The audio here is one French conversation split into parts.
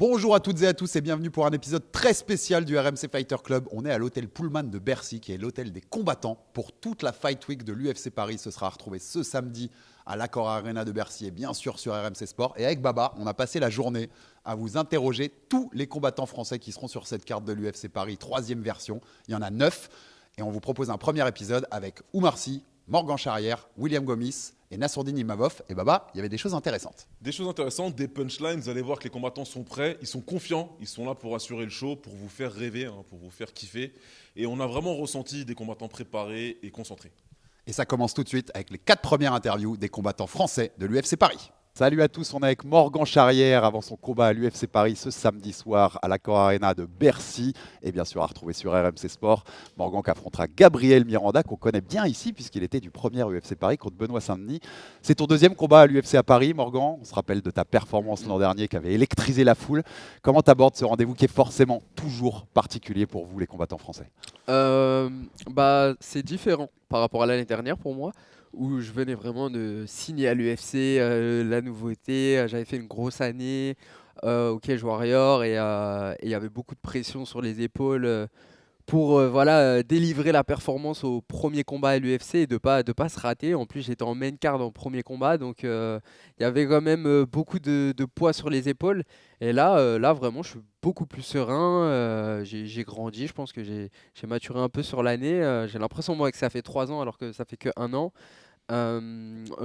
Bonjour à toutes et à tous et bienvenue pour un épisode très spécial du RMC Fighter Club. On est à l'hôtel Pullman de Bercy qui est l'hôtel des combattants pour toute la Fight Week de l'UFC Paris. Ce sera retrouvé ce samedi à l'Accor Arena de Bercy et bien sûr sur RMC Sport. Et avec Baba, on a passé la journée à vous interroger tous les combattants français qui seront sur cette carte de l'UFC Paris, troisième version. Il y en a 9 et on vous propose un premier épisode avec Oumar Sy, Morgan Charrière, William Gomis et Nassourdine Imavov. Et Baba, il y avait des choses intéressantes. Des choses intéressantes, des punchlines, vous allez voir que les combattants sont prêts, ils sont confiants, ils sont là pour assurer le show, pour vous faire rêver, pour vous faire kiffer. Et on a vraiment ressenti des combattants préparés et concentrés. Et ça commence tout de suite avec les 4 premières interviews des combattants français de l'UFC Paris. Salut à tous, on est avec Morgan Charrière avant son combat à l'UFC Paris ce samedi soir à l'Accor Arena de Bercy et bien sûr à retrouver sur RMC Sport. Morgan qui affrontera Gabriel Miranda qu'on connaît bien ici puisqu'il était du premier UFC Paris contre Benoît Saint-Denis. C'est ton deuxième combat à l'UFC à Paris, Morgan. On se rappelle de ta performance l'an dernier qui avait électrisé la foule. Comment t'abordes ce rendez-vous qui est forcément toujours particulier pour vous les combattants français? C'est différent par rapport à l'année dernière pour moi, où je venais vraiment de signer à l'UFC, la nouveauté. J'avais fait une grosse année au Cage Warrior et il y avait beaucoup de pression sur les épaules pour délivrer la performance au premier combat à l'UFC et de pas se rater. En plus, j'étais en main card en premier combat, donc il y avait quand même beaucoup de poids sur les épaules. Et là vraiment, je suis beaucoup plus serein. J'ai grandi, je pense que j'ai maturé un peu sur l'année. J'ai l'impression moi que ça fait 3 ans alors que ça fait que 1 an.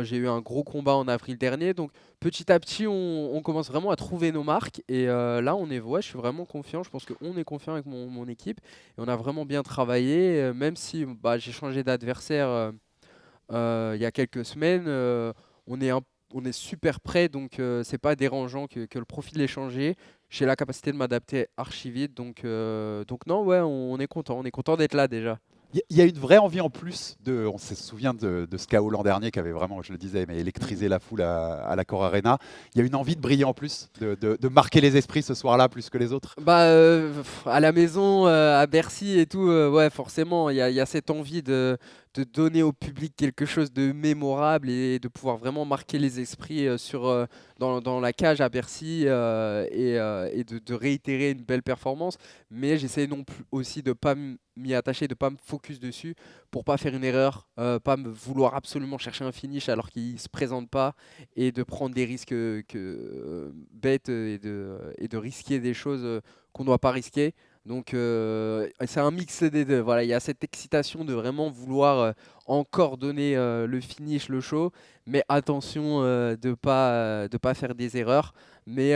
J'ai eu un gros combat en avril dernier, donc petit à petit on commence vraiment à trouver nos marques et là je suis vraiment confiant, je pense qu'on est confiant avec mon équipe et on a vraiment bien travaillé, même si j'ai changé d'adversaire il y a quelques semaines, on est, on est super prêt, donc c'est pas dérangeant que le profil ait changé. J'ai la capacité de m'adapter archi vite, donc non, ouais, on est content d'être là déjà. Il y a une vraie envie en plus on se souvient de ce KO l'an dernier qui avait vraiment, je le disais, mais électrisé la foule à l'Accor Arena. Il y a une envie de briller en plus, de marquer les esprits ce soir-là plus que les autres. À la maison, à Bercy et tout, ouais, forcément, il y a cette envie de donner au public quelque chose de mémorable et de pouvoir vraiment marquer les esprits dans la cage à Bercy et de réitérer une belle performance. Mais j'essaie non plus aussi de pas m'y attacher, de pas me focus dessus pour pas faire une erreur, pas me vouloir absolument chercher un finish alors qu'il se présente pas et de prendre des risques bêtes et de risquer des choses qu'on ne doit pas risquer. Donc c'est un mix des deux. Voilà, il y a cette excitation de vraiment vouloir encore donner le finish, le show, mais attention de pas faire des erreurs. Mais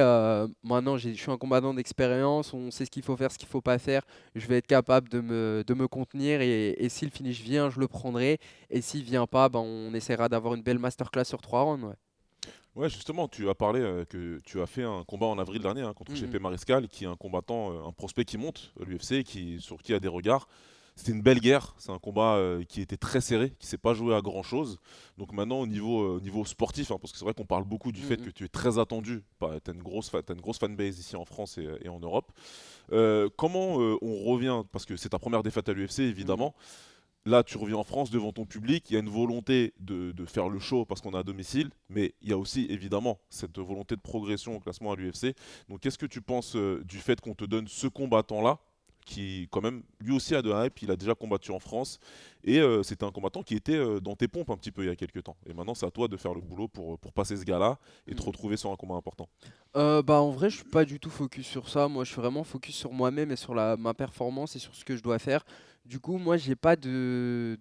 maintenant, je suis un combattant d'expérience, on sait ce qu'il faut faire, ce qu'il faut pas faire. Je vais être capable de me contenir et si le finish vient, je le prendrai. Et s'il vient pas, on essaiera d'avoir une belle masterclass sur 3 rounds. Ouais. Ouais, justement, tu as parlé que tu as fait un combat en avril dernier contre Mhm. GP Mariscal, qui est un combattant, un prospect qui monte à l'UFC, sur qui a des regards. C'était une belle guerre, c'est un combat qui était très serré, qui s'est pas joué à grand chose. Donc maintenant au niveau sportif, parce que c'est vrai qu'on parle beaucoup du fait Mhm. que tu es très attendu, tu as t'as une grosse fanbase ici en France et en Europe. Comment on revient, parce que c'est ta première défaite à l'UFC Mhm. évidemment, là, tu reviens en France devant ton public, il y a une volonté de faire le show parce qu'on est à domicile, mais il y a aussi évidemment cette volonté de progression au classement à l'UFC. Donc qu'est-ce que tu penses du fait qu'on te donne ce combattant-là, qui quand même lui aussi a de la hype, il a déjà combattu en France, et c'était un combattant qui était dans tes pompes un petit peu il y a quelques temps. Et maintenant c'est à toi de faire le boulot pour passer ce gars-là et te Mhm. retrouver sur un combat important. En vrai, je suis pas du tout focus sur ça. Moi, je suis vraiment focus sur moi-même et sur ma performance et sur ce que je dois faire. Du coup, moi, j'ai pas le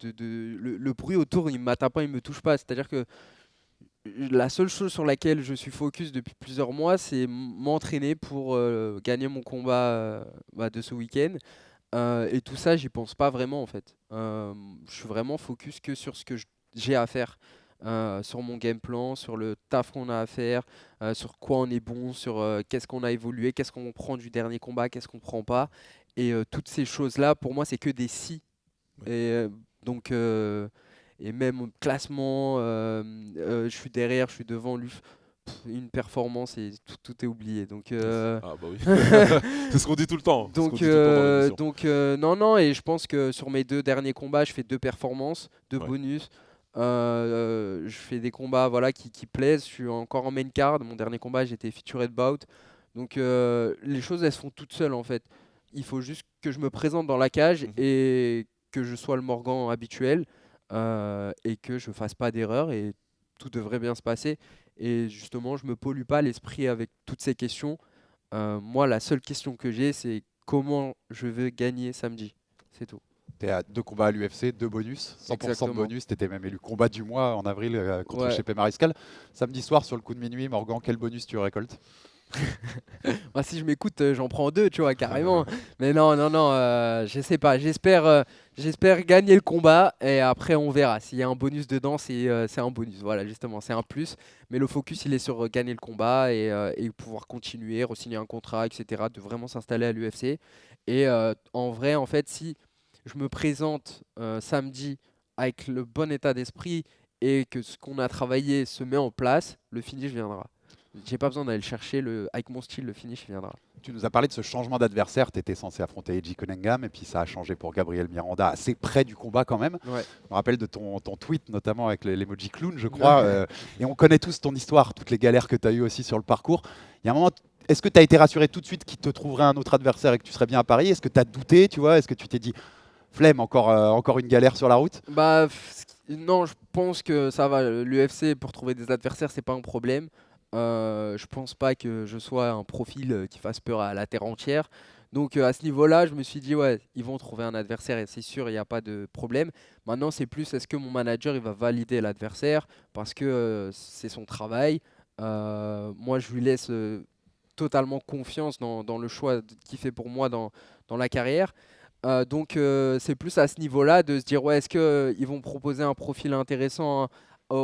bruit autour, il m'atteint pas, il me touche pas. C'est-à-dire que la seule chose sur laquelle je suis focus depuis plusieurs mois, c'est m'entraîner pour gagner mon combat de ce week-end. Et tout ça, j'y pense pas vraiment en fait. Je suis vraiment focus que sur ce que j'ai à faire, sur mon game plan, sur le taf qu'on a à faire, sur quoi on est bon, sur qu'est-ce qu'on a évolué, qu'est-ce qu'on prend du dernier combat, qu'est-ce qu'on prend pas. Et toutes ces choses-là, pour moi, c'est que des si. Ouais. Et donc, et même au classement, je suis derrière, je suis devant lui. Une performance et tout est oublié. Donc, Ah bah oui, c'est ce qu'on dit tout le temps, c'est ce qu'on donc, dit tout le temps dans l'émission. non, non, et je pense que sur mes 2 derniers combats, je fais 2 performances, deux Ouais. bonus. Je fais des combats voilà, qui plaisent. Je suis encore en main card. Mon dernier combat, j'étais featured bout. Donc les choses, elles se font toutes seules en fait. Il faut juste que je me présente dans la cage Mhm. et que je sois le Morgan habituel et que je fasse pas d'erreur et tout devrait bien se passer. Et justement, je me pollue pas l'esprit avec toutes ces questions. Moi, la seule question que j'ai, c'est comment je veux gagner samedi. C'est tout. Tu es à 2 combats à l'UFC, 2 bonus, 100% de Exactement. bonus. Tu étais même élu combat du mois en avril contre Ouais. Chepe Mariscal. Samedi soir, sur le coup de minuit, Morgan, quel bonus tu récoltes? Moi, si je m'écoute, j'en prends deux, tu vois, carrément. Mais non, non, non, je sais pas. J'espère gagner le combat et après, on verra. S'il y a un bonus dedans, c'est un bonus. Voilà, justement, c'est un plus. Mais le focus, il est sur gagner le combat et pouvoir continuer, re-signer un contrat, etc. De vraiment s'installer à l'UFC. Et en vrai, en fait, si je me présente samedi avec le bon état d'esprit et que ce qu'on a travaillé se met en place, le finish viendra. J'ai pas besoin d'aller le chercher, avec mon style, le finish viendra. Tu nous as parlé de ce changement d'adversaire. Tu étais censé affronter Eiji Cunningham et puis ça a changé pour Gabriel Miranda assez près du combat quand même. Ouais. Je me rappelle de ton tweet, notamment avec l'emoji clown, je crois. Et on connaît tous ton histoire, toutes les galères que tu as eues aussi sur le parcours. Il y a un moment, est-ce que tu as été rassuré tout de suite qu'il te trouverait un autre adversaire et que tu serais bien à Paris? Est-ce que tu as douté, tu vois? Est-ce que tu t'es dit, flemme, encore une galère sur la route? Bah, non, je pense que ça va. L'UFC, pour trouver des adversaires, c'est pas un problème. Je pense pas que je sois un profil qui fasse peur à la terre entière. Donc à ce niveau-là, je me suis dit, ouais, ils vont trouver un adversaire et c'est sûr, il n'y a pas de problème. Maintenant, c'est plus, est-ce que mon manager, il va valider l'adversaire parce que c'est son travail. Moi, je lui laisse totalement confiance dans le choix qu'il fait pour moi dans la carrière. Donc c'est plus à ce niveau-là de se dire ouais, est-ce qu'ils vont proposer un profil intéressant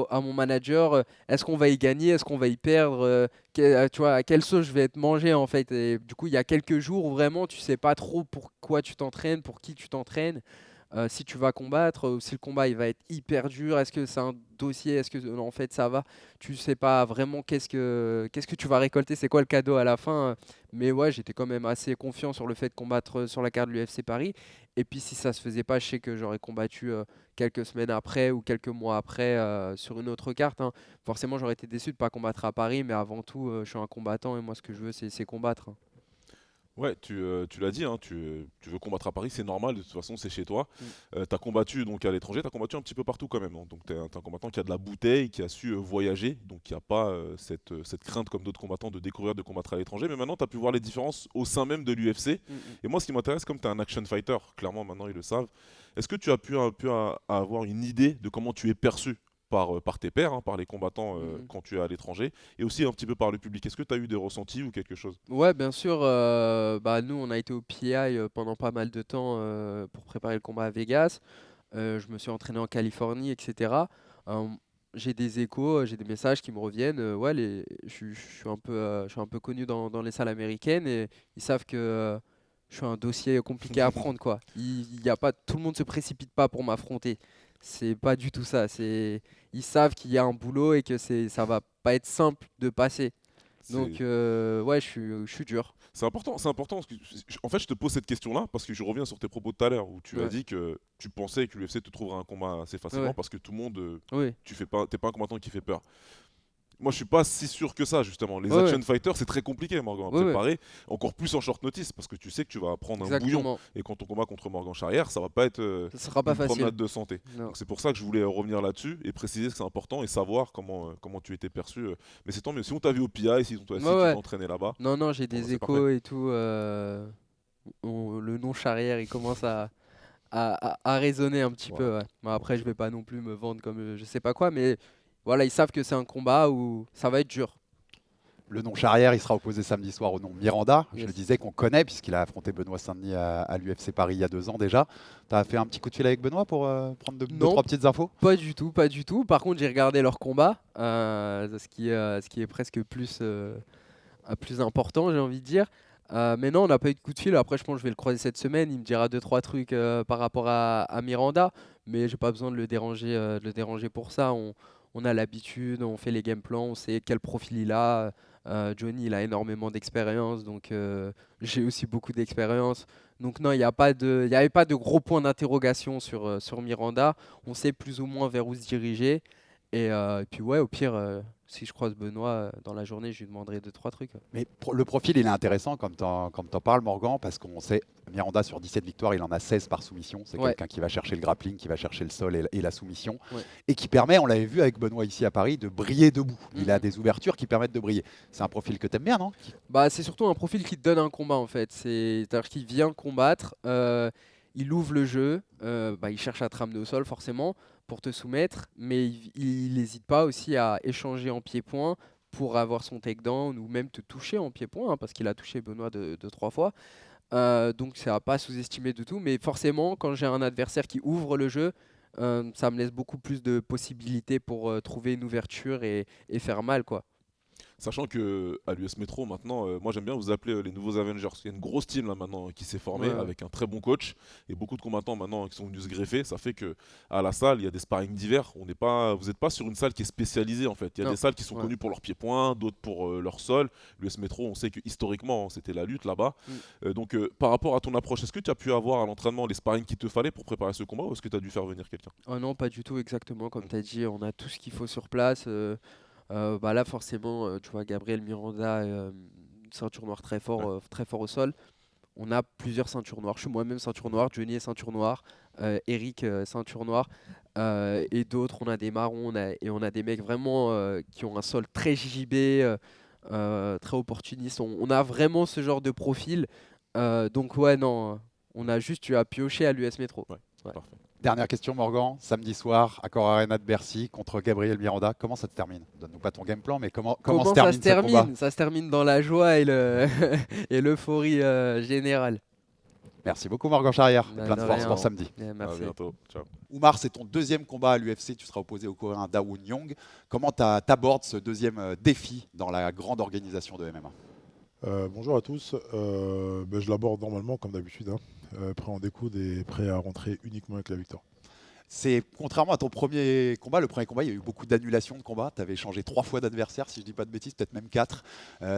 à mon manager, est-ce qu'on va y gagner, est-ce qu'on va y perdre, tu vois, à quelle sauce je vais être mangé en fait. Et du coup, il y a quelques jours où vraiment tu sais pas trop pourquoi tu t'entraînes, pour qui tu t'entraînes, si tu vas combattre, si le combat il va être hyper dur, est-ce que c'est un dossier, est-ce que en fait ça va, tu sais pas vraiment qu'est-ce que tu vas récolter, c'est quoi le cadeau à la fin. Mais ouais, j'étais quand même assez confiant sur le fait de combattre sur la carte de l'UFC Paris. Et puis si ça se faisait pas, je sais que j'aurais combattu quelques semaines après ou quelques mois après sur une autre carte, hein. Forcément, j'aurais été déçu de pas combattre à Paris, mais avant tout, je suis un combattant et moi ce que je veux c'est combattre, hein. Ouais, tu l'as dit, hein, tu veux combattre à Paris, c'est normal, de toute façon c'est chez toi. Mm. Tu as combattu donc à l'étranger, tu as combattu un petit peu partout quand même, hein. Donc tu es, un combattant qui a de la bouteille, qui a su voyager, donc il n'y a pas cette crainte comme d'autres combattants de découvrir, de combattre à l'étranger. Mais maintenant tu as pu voir les différences au sein même de l'UFC. Mm, mm. Et moi ce qui m'intéresse, comme tu es un action fighter, clairement maintenant ils le savent, est-ce que tu as pu un peu avoir une idée de comment tu es perçu par tes pairs, hein, par les combattants Mm. quand tu es à l'étranger, et aussi un petit peu par le public? Est-ce que tu as eu des ressentis ou quelque chose? Ouais, bien sûr. Bah, nous, on a été au PI pendant pas mal de temps pour préparer le combat à Vegas. Je me suis entraîné en Californie, etc. Euh, j'ai des échos, j'ai des messages qui me reviennent. Ouais, je suis un peu connu dans les salles américaines et ils savent que je suis un dossier compliqué à prendre, quoi. Il y a pas, tout le monde se précipite pas pour m'affronter. C'est pas du tout ça. Ils savent qu'il y a un boulot et que ça va pas être simple de passer. Donc, C'est ouais, je suis dur. c'est important parce que, en fait, je te pose cette question-là parce que je reviens sur tes propos de tout à l'heure où tu as Ouais, dit que tu pensais que l'UFC te trouverait un combat assez facilement ouais, parce que tout le monde, oui, t'es pas un combattant qui fait peur. Moi, je suis pas si sûr que ça, justement. Les ouais, ouais, action fighters, c'est très compliqué, Morgan, à ouais, ouais, préparer. Encore plus en short notice, parce que tu sais que tu vas prendre un bouillon. exactement. Et quand on combat contre Morgan Charrière, ça va pas être Ce sera pas une facile. promenade de santé. Non. Donc c'est pour ça que je voulais revenir là-dessus et préciser que c'est important et savoir comment tu étais perçu. Mais c'est tant mieux. Si on t'a vu au PI, si Ouais, tu t'es ouais. entraîné là-bas, Non, non, j'ai bon, bah, des c'est parfait. échos et tout. Le nom Charrière, il commence à résonner un petit Voilà. peu. Ouais. Bon, après, je vais pas non plus me vendre comme je sais pas quoi, mais voilà, ils savent que c'est un combat où ça va être dur. Le nom Charrière, il sera opposé samedi soir au nom Miranda. Je le Yes. disais qu'on connaît puisqu'il a affronté Benoît Saint-Denis à l'UFC Paris il y a 2 ans déjà. Tu as fait un petit coup de fil avec Benoît pour prendre deux, Non, trois petites infos? pas du tout, pas du tout. Par contre, j'ai regardé leur combat, ce qui est presque plus important, j'ai envie de dire. Mais non, on n'a pas eu de coup de fil. Après, je pense que je vais le croiser cette semaine. Il me dira deux, trois trucs par rapport à Miranda. Mais j'ai pas besoin de le déranger pour ça. On a l'habitude, on fait les game plans, on sait quel profil il a. Johnny, il a énormément d'expérience. Donc, j'ai aussi beaucoup d'expérience. Donc, non, il y avait pas de gros points d'interrogation sur Miranda. On sait plus ou moins vers où se diriger. Et puis, ouais, au pire, Si je croise Benoît dans la journée, je lui demanderai 2-3 trucs. Mais le profil, il est intéressant comme tu en parles, Morgan, parce qu'on sait, Miranda, sur 17 victoires, il en a 16 par soumission. C'est Ouais. quelqu'un qui va chercher le grappling, qui va chercher le sol et la soumission. Ouais. Et qui permet, on l'avait vu avec Benoît ici à Paris, de briller debout. Il a Mhm. des ouvertures qui permettent de briller. C'est un profil que tu aimes bien, non? Bah, c'est surtout un profil qui te donne un combat en fait. C'est-à-dire qu'il vient combattre, il ouvre le jeu, bah, il cherche à te ramener au sol forcément pour te soumettre, mais il n'hésite pas aussi à échanger en pied-point pour avoir son takedown ou même te toucher en pied-point, hein, parce qu'il a touché Benoît 2-3 fois. Donc c'est à pas sous-estimer du tout, mais forcément quand j'ai un adversaire qui ouvre le jeu, ça me laisse beaucoup plus de possibilités pour trouver une ouverture et faire mal quoi. Sachant que à l'US Metro maintenant, moi j'aime bien vous appeler les nouveaux Avengers. Il y a une grosse team là maintenant qui s'est formée Ouais, ouais. avec un très bon coach et beaucoup de combattants maintenant qui sont venus se greffer. Ça fait que à la salle il y a des sparring divers. On n'est pas, vous n'êtes pas sur une salle qui est spécialisée en fait. Il y a Non. des salles qui sont Ouais. connues pour leurs pieds-points, d'autres pour leur sol. L'US Metro, on sait que historiquement c'était la lutte là-bas. Donc par rapport à ton approche, est-ce que tu as pu avoir à l'entraînement les sparring qu'il te fallait pour préparer ce combat ou est-ce que tu as dû faire venir quelqu'un? Oh non, pas du tout exactement comme tu as dit, on a tout ce qu'il faut sur place. Bah là forcément, tu vois Gabriel Miranda, ceinture noire très fort au sol. On a plusieurs ceintures noires. Je suis moi-même ceinture noire, Johnny est ceinture noire, Eric ceinture noire, et d'autres. On a des marrons, et on a des mecs vraiment qui ont un sol très JJB, très opportuniste. On a vraiment ce genre de profil. Donc ouais, non, on a juste eu à piocher à l'US Metro. Ouais, Ouais. parfait. Dernière question, Morgan. Samedi soir, Accor Arena de Bercy contre Gabriel Miranda. Comment ça se termine? Donne-nous pas ton game plan, mais comment se Comment ça termine se ce combat? termine? Ça se termine dans la joie et et l'euphorie générale. Merci beaucoup, Morgan Charrière. Bah, Plein de de force rien. pour samedi. Yeah, À merci. bientôt. Ciao. Oumar, c'est ton deuxième combat à l'UFC. Tu seras opposé au Coréen Dawoon Young. Comment tu abordes ce deuxième défi dans la grande organisation de MMA? Bonjour à tous. Je l'aborde normalement comme d'habitude, hein. Prêt à en découdre et prêt à rentrer uniquement avec la victoire. C'est contrairement à ton premier combat, le premier combat, il y a eu beaucoup d'annulations de combats. Tu avais changé 3 fois d'adversaire, si je dis pas de bêtises, peut-être même 4.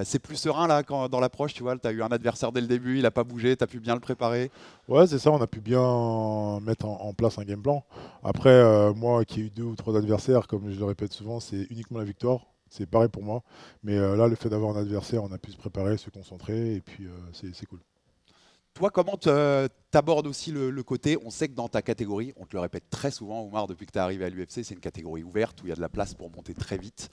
C'est plus serein là dans l'approche, tu vois. Tu as eu un adversaire dès le début, il n'a pas bougé, tu as pu bien le préparer. Ouais, c'est ça, on a pu bien mettre en place un game plan. Après, moi qui ai eu 2 ou 3 adversaires, comme je le répète souvent, c'est uniquement la victoire. C'est pareil pour moi. Mais là, le fait d'avoir un adversaire, on a pu se préparer, se concentrer, et puis c'est cool. Toi, comment tu abordes aussi le côté? On sait que dans ta catégorie, on te le répète très souvent, Oumar, depuis que tu es arrivé à l'UFC, c'est une catégorie ouverte où il y a de la place pour monter très vite.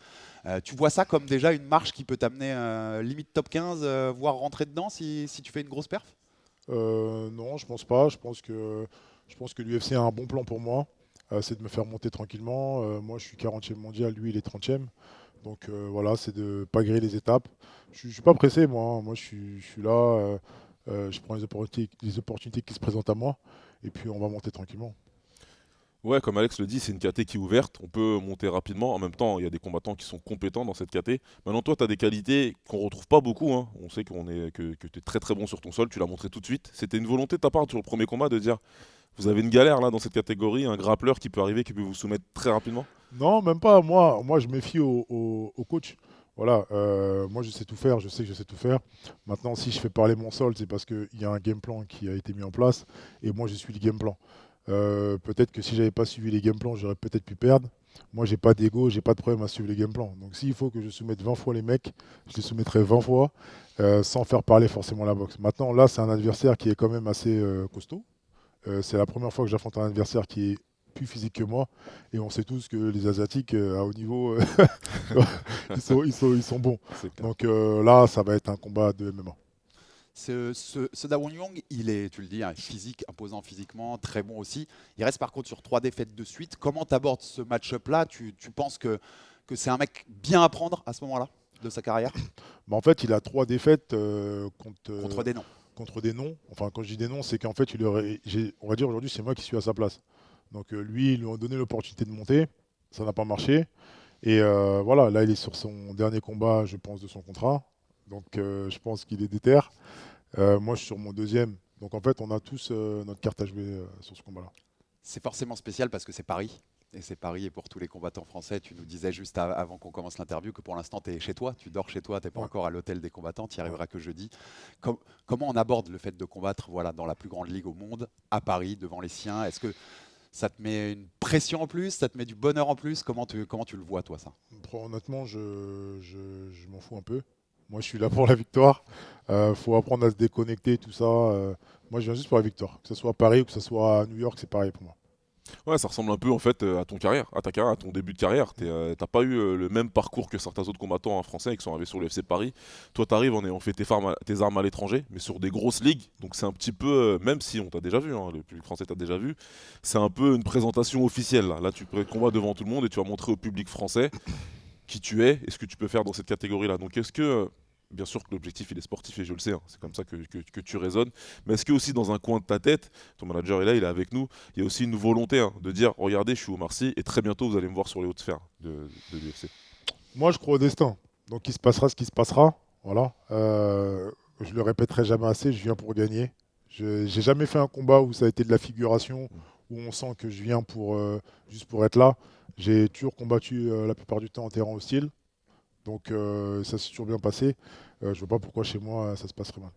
Tu vois ça comme déjà une marche qui peut t'amener limite top 15, voire rentrer dedans si tu fais une grosse perf? Non, je pense pas. Je pense que l'UFC a un bon plan pour moi. C'est de me faire monter tranquillement. Moi, je suis 40e mondial, lui, il est 30e. Donc voilà, c'est de ne pas griller les étapes. Je ne suis pas pressé, moi, hein. Moi, je suis là. Je prends les opportunités qui se présentent à moi. Et puis, on va monter tranquillement. Ouais, comme Alex le dit, c'est une KT qui est ouverte, on peut monter rapidement. En même temps, il y a des combattants qui sont compétents dans cette KT. Maintenant, toi, tu as des qualités qu'on retrouve pas beaucoup, hein. On sait que tu es très très bon sur ton sol, tu l'as montré tout de suite. C'était une volonté de ta part sur le premier combat de dire vous avez une galère là dans cette catégorie, un grappleur qui peut arriver, qui peut vous soumettre très rapidement. Non, même pas. Moi je me fie au coach. Voilà, moi je sais tout faire, je sais que je sais tout faire. Maintenant, si je fais parler mon sol, c'est parce qu'il y a un game plan qui a été mis en place et moi je suis le game plan. Peut-être que si j'avais pas suivi les game plans, j'aurais peut-être pu perdre. Moi, j'ai pas d'ego, j'ai pas de problème à suivre les game plans. Donc, s'il faut que je soumette 20 fois les mecs, je les soumettrai 20 fois sans faire parler forcément la boxe. Maintenant, là, c'est un adversaire qui est quand même assez costaud. C'est la première fois que j'affronte un adversaire qui est plus physique que moi. Et on sait tous que les Asiatiques à haut niveau, ils sont bons. C'est clair. Donc là, ça va être un combat de MMA. Ce Dawoon Young, il est, tu le dis, hein, physique, imposant physiquement, très bon aussi. Il reste par contre sur 3 défaites de suite. Comment tu abordes ce match-up-là? Tu penses que c'est un mec bien à prendre à ce moment-là de sa carrière? En fait, il a 3 défaites Contre des noms. contre des noms. Enfin, quand je dis des noms, c'est qu'en fait, on va dire aujourd'hui, c'est moi qui suis à sa place. Donc lui, ils lui ont donné l'opportunité de monter. Ça n'a pas marché. Et voilà, là, il est sur son dernier combat, je pense, de son contrat. Donc je pense qu'il est déter. Moi, je suis sur mon deuxième. Donc en fait, on a tous notre carte à jouer sur ce combat-là. C'est forcément spécial parce que c'est Paris. Et c'est Paris et pour tous les combattants français. Tu nous disais juste avant qu'on commence l'interview que pour l'instant, tu es chez toi, tu dors chez toi, tu n'es pas encore à l'hôtel des combattants, tu y arriveras que jeudi. Comment on aborde le fait de combattre dans la plus grande ligue au monde, à Paris, devant les siens? Est-ce que Ça te met une pression en plus, ça te met du bonheur en plus. Comment tu le vois, toi, ça? Honnêtement, je m'en fous un peu. Moi, je suis là pour la victoire. Faut apprendre à se déconnecter, tout ça. Moi, je viens juste pour la victoire. Que ce soit à Paris ou que ce soit à New York, c'est pareil pour moi. Ouais, ça ressemble un peu en fait à ton carrière, à ta carrière, à ton début de carrière. T'as pas eu le même parcours que certains autres combattants français qui sont arrivés sur le FC Paris. Toi, t'arrives en ayant fait tes armes à l'étranger, mais sur des grosses ligues. Donc c'est un petit peu, même si on t'a déjà vu, hein, le public français t'a déjà vu, c'est un peu une présentation officielle. Là, tu peux combattre devant tout le monde et tu vas montrer au public français qui tu es et ce que tu peux faire dans cette catégorie-là. Donc est-ce que bien sûr que l'objectif il est sportif et je le sais, hein, c'est comme ça que tu raisonnes. Mais est-ce que aussi dans un coin de ta tête, ton manager est là, il est avec nous, il y a aussi une volonté de dire regardez, je suis au Marcy et très bientôt vous allez me voir sur les hautes sphères de l'UFC. Moi, je crois au destin. Donc, il se passera ce qui se passera. Voilà. Je le répéterai jamais assez. Je viens pour gagner. J'ai jamais fait un combat où ça a été de la figuration, où on sent que je viens juste pour être là. J'ai toujours combattu la plupart du temps en terrain hostile. Donc, ça s'est toujours bien passé. Je ne vois pas pourquoi chez moi ça se passerait mal.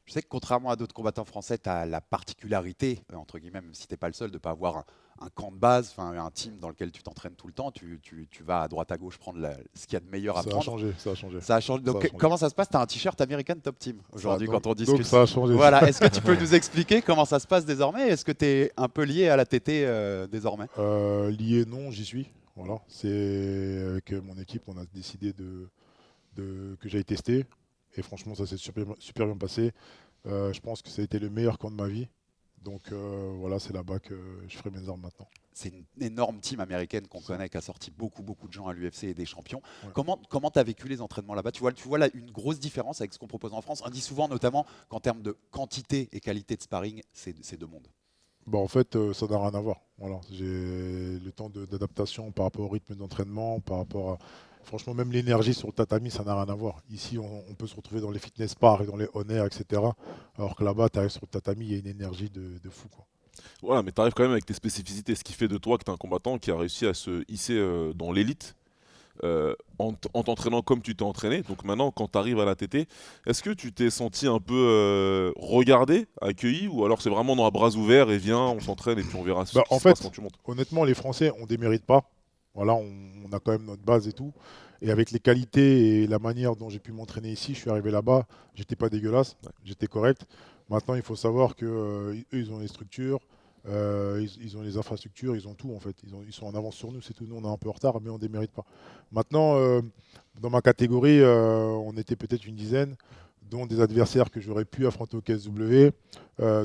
Je sais que contrairement à d'autres combattants français, tu as la particularité, entre guillemets, même si tu n'es pas le seul, de ne pas avoir un camp de base, un team dans lequel tu t'entraînes tout le temps. Tu vas à droite à gauche prendre ce qu'il y a de meilleur à Ça a prendre. changé, ça a changé. Ça a changé. Donc, Ça a changé. comment ça se passe? Tu as un t-shirt American Top Team aujourd'hui quand on discute. Donc ça a changé. Voilà. Est-ce que tu peux nous expliquer comment ça se passe désormais? Est-ce que tu es un peu lié à la TT désormais? Lié, non, j'y suis. Voilà. C'est avec mon équipe, on a décidé que j'aille tester. Et franchement, ça s'est super bien passé. Je pense que ça a été le meilleur camp de ma vie. Donc voilà, c'est là-bas que je ferai mes armes maintenant. C'est une énorme team américaine qu'on connaît, qui a sorti beaucoup de gens à l'UFC et des champions. Ouais. Comment tu as vécu les entraînements là-bas? Tu vois là, une grosse différence avec ce qu'on propose en France. On dit souvent notamment qu'en termes de quantité et qualité de sparring, c'est deux mondes. Bah, en fait, ça n'a rien à voir. Voilà. J'ai le temps d'adaptation par rapport au rythme d'entraînement, par rapport à... Franchement, même l'énergie sur le tatami, ça n'a rien à voir. Ici, on peut se retrouver dans les fitness parks et dans les on air, etc. Alors que là-bas, tu arrives sur le tatami, il y a une énergie de fou, quoi. Voilà, mais tu arrives quand même avec tes spécificités, ce qui fait de toi que tu es un combattant qui a réussi à se hisser dans l'élite. En t'entraînant comme tu t'es entraîné. Donc maintenant, quand tu arrives à la TT, est-ce que tu t'es senti un peu regardé, accueilli, ou alors c'est vraiment dans à bras ouverts et viens, on s'entraîne et puis on verra ce qui En se passe fait, quand tu montes? honnêtement, les Français, on ne démérite pas. Voilà, on a quand même notre base et tout. Et avec les qualités et la manière dont j'ai pu m'entraîner ici, je suis arrivé là-bas, j'étais pas dégueulasse, j'étais correct. Maintenant, il faut savoir que eux, ils ont les structures, ils ont les infrastructures, ils ont tout en fait. Ils sont en avance sur nous, c'est tout. Nous, on est un peu en retard, mais on ne démérite pas. Maintenant, dans ma catégorie, on était peut-être une dizaine, dont des adversaires que j'aurais pu affronter au KSW,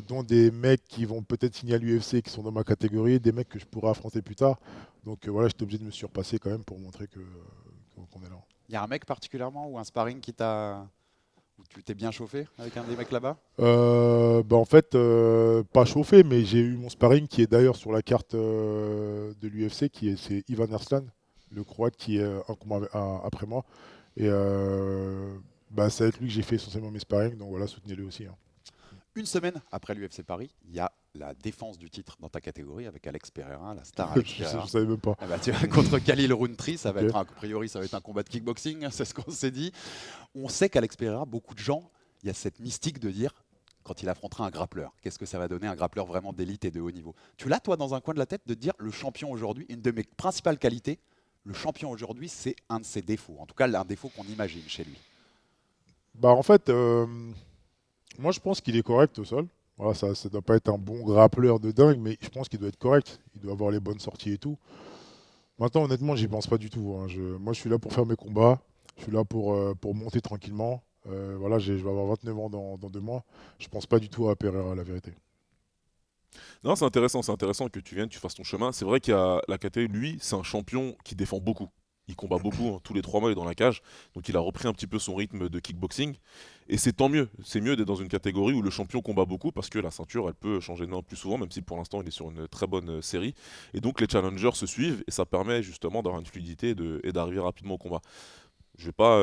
dont des mecs qui vont peut-être signer à l'UFC qui sont dans ma catégorie, des mecs que je pourrais affronter plus tard. Donc voilà, j'étais obligé de me surpasser quand même pour montrer qu'on est là. Il y a un mec particulièrement ou un sparring où tu t'es bien chauffé avec un des mecs là-bas? En fait, pas chauffé, mais j'ai eu mon sparring qui est d'ailleurs sur la carte de l'UFC, c'est Ivan Arslan, le Croate qui est un combat après moi. Et c'est avec lui que j'ai fait essentiellement mes sparring, donc voilà, soutenez-le aussi. Hein. Une semaine après l'UFC Paris, il y a la défense du titre dans ta catégorie avec Alex Pereira, la star Alex Je Pereira. savais même pas. Eh ben, tu vas contre Khalil Rountree, ça va Ok. être a priori ça va être un combat de kickboxing, c'est ce qu'on s'est dit. On sait qu'Alex Pereira, beaucoup de gens, il y a cette mystique de dire quand il affrontera un grappleur, qu'est-ce que ça va donner un grappleur vraiment d'élite et de haut niveau. Tu l'as toi dans un coin de la tête de dire le champion aujourd'hui, une de mes principales qualités, le champion aujourd'hui, c'est un de ses défauts, en tout cas un défaut qu'on imagine chez lui. En fait, moi je pense qu'il est correct au sol. Voilà, ça ne doit pas être un bon grappleur de dingue, mais je pense qu'il doit être correct. Il doit avoir les bonnes sorties et tout. Maintenant, honnêtement, j'y pense pas du tout. Hein. Moi, je suis là pour faire mes combats. Je suis là pour monter tranquillement. Voilà, je vais avoir 29 ans dans 2 mois. Je pense pas du tout à Pereira, la vérité. Non, c'est intéressant que tu viennes, tu fasses ton chemin. C'est vrai qu'il y a la catégorie, lui, c'est un champion qui défend beaucoup. Il combat beaucoup, hein, tous les 3 mois il est dans la cage, donc il a repris un petit peu son rythme de kickboxing. Et c'est tant mieux, c'est mieux d'être dans une catégorie où le champion combat beaucoup parce que la ceinture elle peut changer de main plus souvent, même si pour l'instant il est sur une très bonne série. Et donc les challengers se suivent et ça permet justement d'avoir une fluidité et d'arriver rapidement au combat. Je vais pas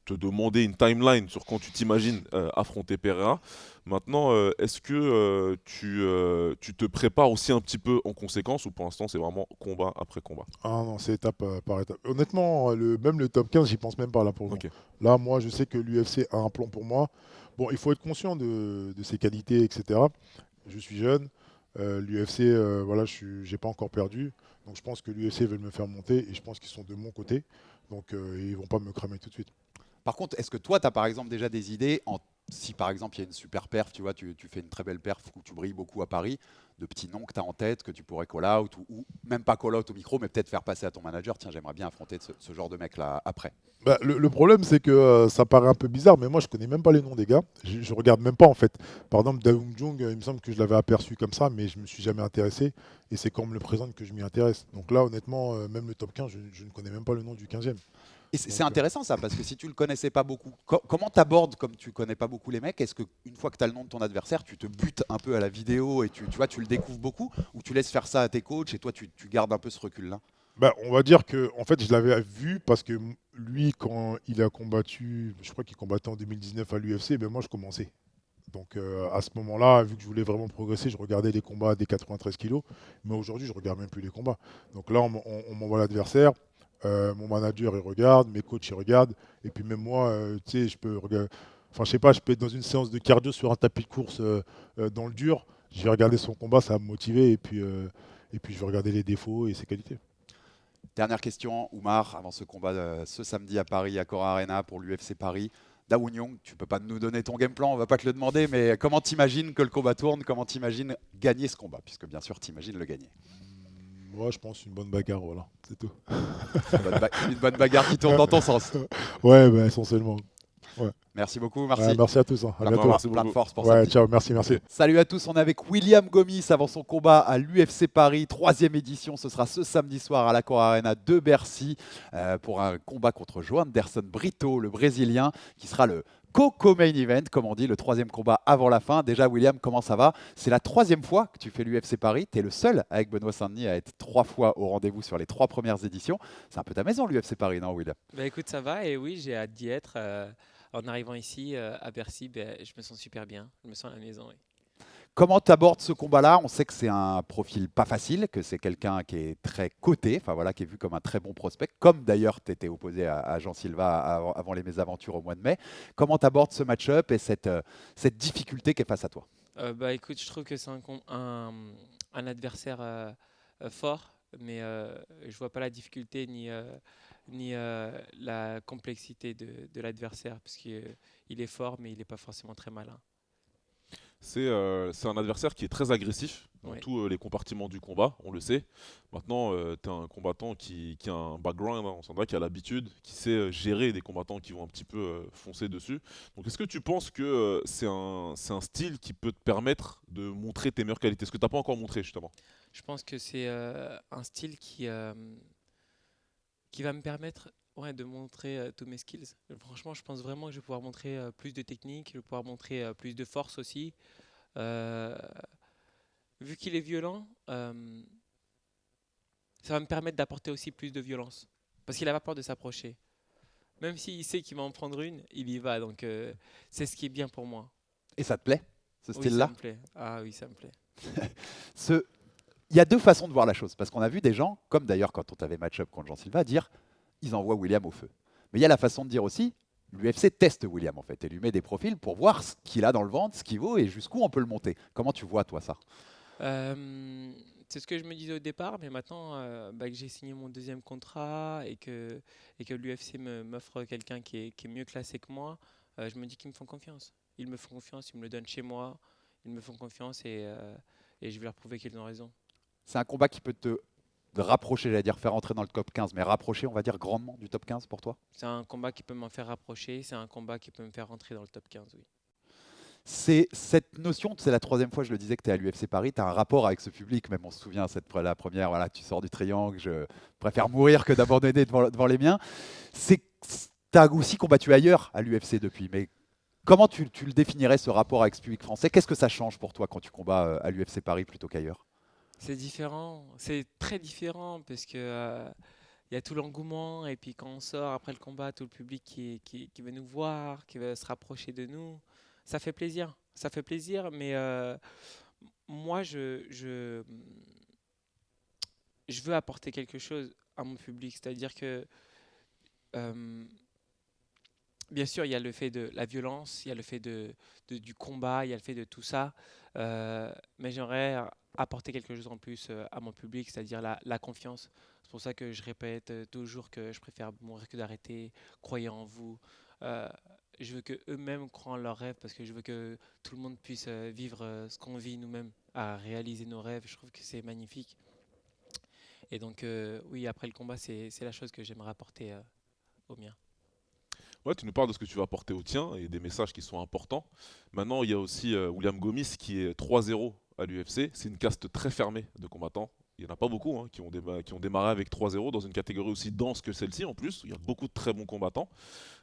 te demander une timeline sur quand tu t'imagines affronter Pereira. Maintenant, est-ce que tu te prépares aussi un petit peu en conséquence ou pour l'instant c'est vraiment combat après combat? Ah non, c'est étape par étape. Honnêtement, même le top 15, j'y pense même pas là pour le Ok. moment. Là, moi, je sais que l'UFC a un plan pour moi. Bon, il faut être conscient de ses qualités, etc. Je suis jeune. L'UFC, voilà, j'ai pas encore perdu. Donc je pense que l'UFC veut me faire monter et je pense qu'ils sont de mon côté. Donc ils vont pas me cramer tout de suite. Par contre, est-ce que toi, tu as par exemple déjà des idées si par exemple il y a une super perf, tu vois, tu fais une très belle perf où tu brilles beaucoup à Paris, de petits noms que tu as en tête, que tu pourrais call out ou même pas call out au micro, mais peut-être faire passer à ton manager, tiens, j'aimerais bien affronter ce genre de mec-là après. Bah, le problème, c'est que ça paraît un peu bizarre, mais moi, je connais même pas les noms des gars. Je regarde même pas, en fait. Par exemple, Daum Jung, il me semble que je l'avais aperçu comme ça, mais je me suis jamais intéressé. Et c'est quand on me le présente que je m'y intéresse. Donc là, honnêtement, même le top 15, je ne connais même pas le nom du 15e. Et c'est Donc, intéressant ça, parce que si tu le connaissais pas beaucoup, comment t'abordes comme tu connais pas beaucoup les mecs? Est-ce qu'une fois que tu as le nom de ton adversaire, tu te butes un peu à la vidéo et tu vois, tu le découvres beaucoup, ou tu laisses faire ça à tes coachs et toi tu gardes un peu ce recul-là? bah, on va dire que en fait, je l'avais vu parce que lui, quand il a combattu, je crois qu'il combattait en 2019 à l'UFC, ben moi, je commençais. Donc à ce moment-là, vu que je voulais vraiment progresser, je regardais les combats des 93 kilos. Mais aujourd'hui, je regarde même plus les combats. Donc là, on m'envoie l'adversaire. Mon manager, il regarde. Mes coachs, ils regardent. Et puis même moi, tu sais, je peux regarder. Enfin, je sais pas, je peux être dans une séance de cardio sur un tapis de course dans le dur. Je vais regarder son combat, ça va me motiver. Et puis je vais regarder les défauts et ses qualités. Dernière question, Oumar, avant ce combat ce samedi à Paris, à Cora Arena pour l'UFC Paris. Dawoon Young, tu peux pas nous donner ton game plan, on va pas te le demander, mais comment t'imagines que le combat tourne? Comment t'imagines gagner ce combat? Puisque bien sûr, t'imagines le gagner. Moi, je pense une bonne bagarre, voilà, c'est tout. Une bonne bagarre qui tourne dans ton sens. Ouais, bah, essentiellement. Ouais. Merci beaucoup, Ouais, merci. merci à tous. Hein. À bientôt. Merci Plein de beaucoup. force pour Ouais, samedi. ciao, merci. Salut à tous, on est avec William Gomis avant son combat à l'UFC Paris, 3e édition. Ce sera ce samedi soir à l'Accor Arena de Bercy pour un combat contre João Anderson Brito, le Brésilien, qui sera le co-main event, comme on dit, le 3e combat avant la fin. Déjà, William, comment ça va? C'est la 3e fois que tu fais l'UFC Paris. Tu es le seul avec Benoît Saint-Denis à être 3 fois au rendez-vous sur les 3 premières éditions. C'est un peu ta maison, l'UFC Paris, non, William? Bah écoute, ça va et oui, j'ai hâte d'y être. En arrivant ici à Bercy, je me sens super bien. Je me sens à la maison. Oui. Comment tu abordes ce combat-là? On sait que c'est un profil pas facile, que c'est quelqu'un qui est très coté, enfin voilà, qui est vu comme un très bon prospect, comme d'ailleurs tu étais opposé à Jean Silva avant les mésaventures au mois de mai. Comment tu abordes ce match-up et cette difficulté qui est face à toi? Bah écoute, je trouve que c'est un adversaire fort, mais je vois pas la difficulté ni la complexité de l'adversaire, parce qu'il est fort, mais il n'est pas forcément très malin. C'est un adversaire qui est très agressif dans Ouais. tous les compartiments du combat, on le sait. Maintenant, tu es un combattant qui a un background, hein, on s'entend, qui a l'habitude, qui sait gérer des combattants qui vont un petit peu foncer dessus. Donc est-ce que tu penses que c'est un style qui peut te permettre de montrer tes meilleures qualités? Ce que tu n'as pas encore montré justement. Je pense que c'est un style qui va me permettre de montrer tous mes skills. Franchement, je pense vraiment que je vais pouvoir montrer plus de technique, je vais pouvoir montrer plus de force aussi. Euh, Vu qu'il est violent, ça va me permettre d'apporter aussi plus de violence. Parce qu'il n'a pas peur de s'approcher. Même s'il sait qu'il va en prendre une, il y va. Donc c'est ce qui est bien pour moi. Et ça te plaît, ce Oui, style-là? ça me plaît. Ah oui, ça me plaît. Il y a deux façons de voir la chose, parce qu'on a vu des gens, comme d'ailleurs quand on t'avait match-up contre Jean Silva, dire ils envoient William au feu. Mais il y a la façon de dire aussi, l'UFC teste William en fait, et lui met des profils pour voir ce qu'il a dans le ventre, ce qu'il vaut et jusqu'où on peut le monter. Comment tu vois toi ça? C'est ce que je me disais au départ, mais maintenant que j'ai signé mon deuxième contrat et que l'UFC m'offre quelqu'un qui est mieux classé que moi, je me dis qu'ils me font confiance. Ils me font confiance, ils me le donnent chez moi, ils me font confiance et je vais leur prouver qu'ils ont raison. C'est un combat qui peut te rapprocher, j'allais dire faire entrer dans le top 15, mais rapprocher, on va dire grandement du top 15 pour toi? C'est un combat qui peut m'en faire rapprocher, c'est un combat qui peut me faire rentrer dans le top 15, oui. C'est cette notion, c'est la 3e fois, je le disais, que tu es à l'UFC Paris, tu as un rapport avec ce public, même on se souvient, la première, voilà, tu sors du triangle, je préfère mourir que d'abandonner devant les miens. Tu as aussi combattu ailleurs à l'UFC depuis, mais comment tu le définirais ce rapport avec ce public français? Qu'est-ce que ça change pour toi quand tu combats à l'UFC Paris plutôt qu'ailleurs? C'est différent, c'est très différent parce que il y a tout l'engouement et puis quand on sort après le combat, tout le public qui veut nous voir, qui veut se rapprocher de nous, ça fait plaisir. Ça fait plaisir, mais moi je veux apporter quelque chose à mon public, c'est-à-dire que euh, bien sûr, il y a le fait de la violence, il y a le fait du combat, il y a le fait de tout ça, mais j'aimerais apporter quelque chose en plus à mon public, c'est-à-dire la confiance. C'est pour ça que je répète toujours que je préfère mourir que d'arrêter. Croyez en vous. Euh, je veux que eux-mêmes croient en leurs rêves parce que je veux que tout le monde puisse vivre ce qu'on vit nous-mêmes, à réaliser nos rêves. Je trouve que c'est magnifique. Et donc, oui, après le combat, c'est la chose que j'aimerais apporter au mien. Ouais, tu nous parles de ce que tu vas apporter au tien et des messages qui sont importants. Maintenant, il y a aussi William Gomis qui est 3-0 à l'UFC. C'est une caste très fermée de combattants. Il n'y en a pas beaucoup hein, qui ont démarré avec 3-0 dans une catégorie aussi dense que celle-ci en plus. Il y a beaucoup de très bons combattants.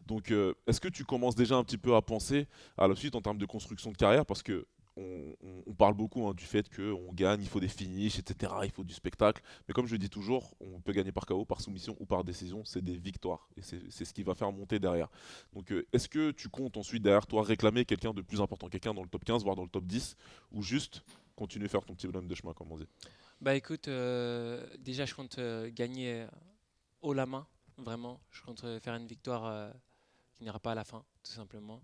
Donc, est-ce que tu commences déjà un petit peu à penser à la suite en termes de construction de carrière? Parce que on parle beaucoup hein, du fait qu'on gagne, il faut des finishes, etc. Il faut du spectacle. Mais comme je le dis toujours, on peut gagner par KO, par soumission ou par décision. C'est des victoires. Et c'est ce qui va faire monter derrière. Donc est-ce que tu comptes ensuite derrière toi réclamer quelqu'un de plus important, quelqu'un dans le top 15, voire dans le top 10, ou juste continuer à faire ton petit bonhomme de chemin, comme on dit? Bah écoute, déjà je compte gagner haut la main, vraiment. Je compte faire une victoire qui n'ira pas à la fin, tout simplement.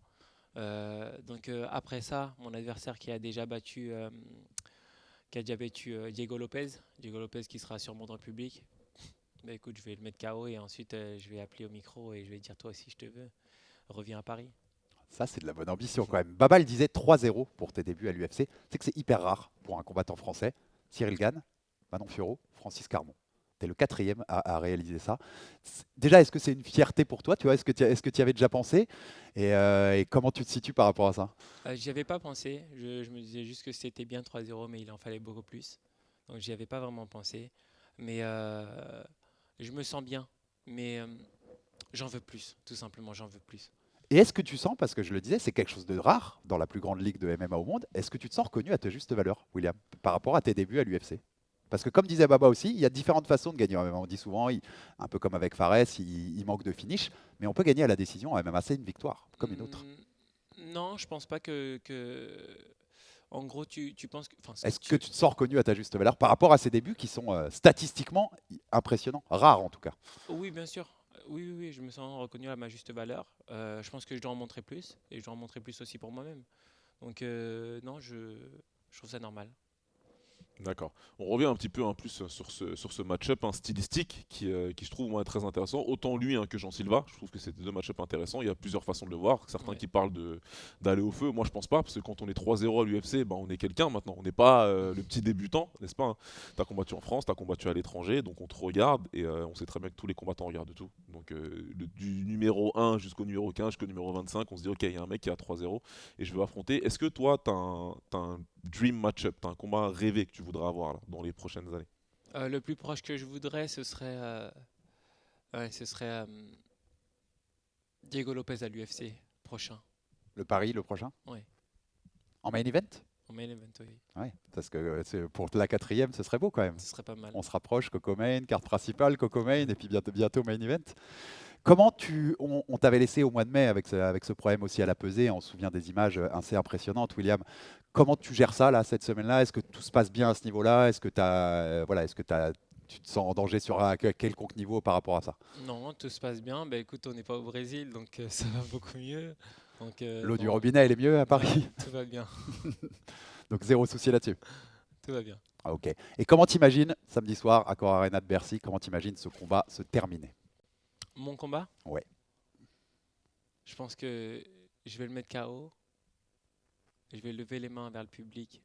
Donc après ça, mon adversaire qui a déjà battu Diego Lopez qui sera sûrement dans le public. Bah écoute, je vais le mettre KO et ensuite je vais appeler au micro et je vais dire toi aussi je te veux, reviens à Paris. Ça, c'est de la bonne ambition quand même. Baba, il disait 3-0 pour tes débuts à l'UFC. C'est que c'est hyper rare pour un combattant français. Cyril Gane, Manon Fiorot, Francis Carmon. Tu es le 4e à réaliser ça. Déjà, est-ce que c'est une fierté pour toi, tu vois? Est-ce que tu y avais déjà pensé et comment tu te situes par rapport à ça? J'y avais pas pensé, je me disais juste que c'était bien 3-0 mais il en fallait beaucoup plus. Donc j'y avais pas vraiment pensé. Mais je me sens bien. Mais j'en veux plus, tout simplement, j'en veux plus. Et est-ce que tu sens, parce que je le disais, c'est quelque chose de rare dans la plus grande ligue de MMA au monde, est-ce que tu te sens reconnu à ta juste valeur, William, par rapport à tes débuts à l'UFC? Parce que comme disait Baba aussi, il y a différentes façons de gagner en MMA. On dit souvent, un peu comme avec Fares, il manque de finish, mais on peut gagner à la décision en MMA, c'est une victoire, comme une autre. Non, je pense pas en gros, tu penses que. Est-ce que tu te sens reconnu à ta juste valeur par rapport à ces débuts qui sont statistiquement impressionnants, rares en tout cas? Oui, bien sûr. Oui, oui, oui, je me sens reconnu à ma juste valeur. Je pense que je dois en montrer plus et je dois en montrer plus aussi pour moi-même. Donc, non, je trouve ça normal. D'accord. On revient un petit peu en plus sur ce match-up stylistique qui je trouve moi très intéressant. Autant lui que Jean Silva, je trouve que c'est deux match-up intéressants. Il y a plusieurs façons de le voir. Certains qui parlent d'aller au feu, moi je pense pas, parce que quand on est 3-0 à l'UFC, ben, on est quelqu'un maintenant. On n'est pas le petit débutant, n'est-ce pas, hein. Tu as combattu en France, tu as combattu à l'étranger, donc on te regarde et on sait très bien que tous les combattants regardent tout. Donc du numéro 1 jusqu'au numéro 15, jusqu'au numéro 25, on se dit ok, il y a un mec qui est à 3-0 et je veux affronter. Est-ce que toi, tu as un dream match-up, tu as un combat rêvé que tu voudrais avoir là, dans les prochaines années? Le plus proche que je voudrais, ce serait Diego Lopez à l'UFC prochain. Le Paris, le prochain? Oui, En main event? en main event, oui. Ouais, parce que pour la 4e, ce serait beau quand même. Ce serait pas mal. On se rapproche, Coco Main, carte principale, Coco Main, et puis bientôt main event. Comment on t'avait laissé au mois de mai avec ce problème aussi à la pesée, on se souvient des images assez impressionnantes, William. Comment tu gères ça là, cette semaine-là? Est-ce que tout se passe bien à ce niveau-là? Est-ce que tu te sens en danger sur un quelconque niveau par rapport à ça? Non, tout se passe bien. Bah, écoute, on n'est pas au Brésil, donc ça va beaucoup mieux. Donc, L'eau du non, robinet, elle est mieux à Paris? tout va bien. Donc zéro souci là-dessus. Tout va bien. Ah, ok. Et comment t'imagines, samedi soir, Accor Arena de Bercy, comment t'imagines ce combat se terminer? Mon combat? Ouais. Je pense que je vais le mettre KO. Je vais lever les mains vers le public.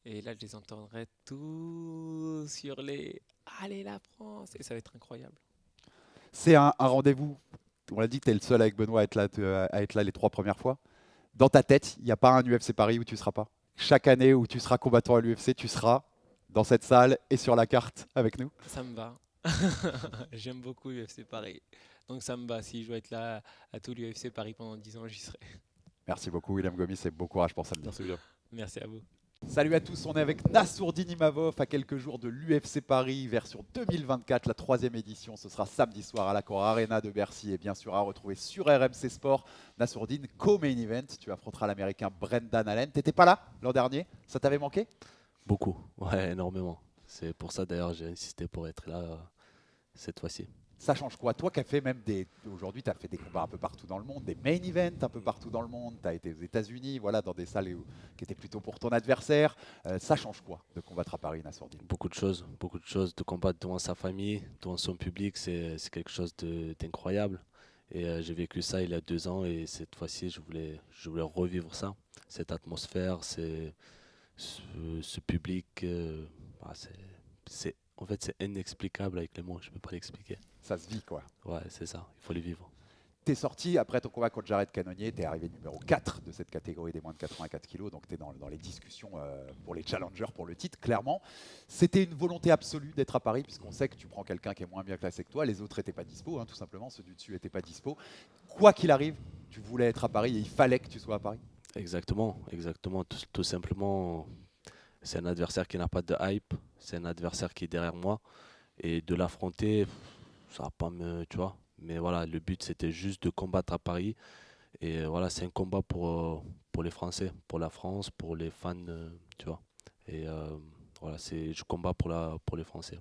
Et là, je les entendrai tous hurler « Allez la France !» Et ça va être incroyable. C'est un rendez-vous. On l'a dit, tu es le seul avec Benoît à être là les 3 premières fois. Dans ta tête, il n'y a pas un UFC Paris où tu ne seras pas. Chaque année où tu seras combattant à l'UFC, tu seras dans cette salle et sur la carte avec nous. Ça me va. J'aime beaucoup l'UFC Paris. Donc ça me va. Si je dois être là à tout l'UFC Paris pendant 10 ans, j'y serai. Merci beaucoup William Gomis et bon courage pour samedi. Merci bien. Merci à vous. Salut à tous, on est avec Nassourdine Imavov à quelques jours de l'UFC Paris version 2024, la 3e édition. Ce sera samedi soir à l'Accor Arena de Bercy et bien sûr à retrouver sur RMC Sport. Nassourdine, co-main event, tu affronteras l'américain Brendan Allen. T'étais pas là l'an dernier, ça t'avait manqué? Beaucoup, ouais, énormément. C'est pour ça d'ailleurs j'ai insisté pour être là cette fois-ci. Ça change quoi? Toi qui as fait même aujourd'hui, tu as fait des combats un peu partout dans le monde, des main events un peu partout dans le monde, tu as été aux États-Unis, voilà, dans des salles qui étaient plutôt pour ton adversaire. Ça change quoi de combattre à Paris, Nassourdine? Beaucoup de choses. De combattre devant sa famille, devant son public, c'est quelque chose d'incroyable. Et j'ai vécu ça il y a 2 ans et cette fois-ci, je voulais revivre ça. Cette atmosphère, ce public, en fait, c'est inexplicable avec les mots, je ne peux pas l'expliquer. Ça se vit quoi. Ouais, c'est ça, il faut les vivre. Tu es sorti après ton combat contre Jared Cannonier, tu es arrivé numéro 4 de cette catégorie des moins de 84 kilos, donc tu es dans les discussions pour les challengers pour le titre, clairement. C'était une volonté absolue d'être à Paris, puisqu'on sait que tu prends quelqu'un qui est moins bien classé que toi, les autres n'étaient pas dispo, hein, tout simplement, ceux du dessus n'étaient pas dispo. Quoi qu'il arrive, tu voulais être à Paris et il fallait que tu sois à Paris. Exactement, tout simplement, c'est un adversaire qui n'a pas de hype, c'est un adversaire qui est derrière moi, et de l'affronter, ça va pas tu vois. Mais voilà, le but c'était juste de combattre à Paris. Et voilà, c'est un combat pour les Français, pour la France, pour les fans, tu vois. Et voilà, je combats pour les Français.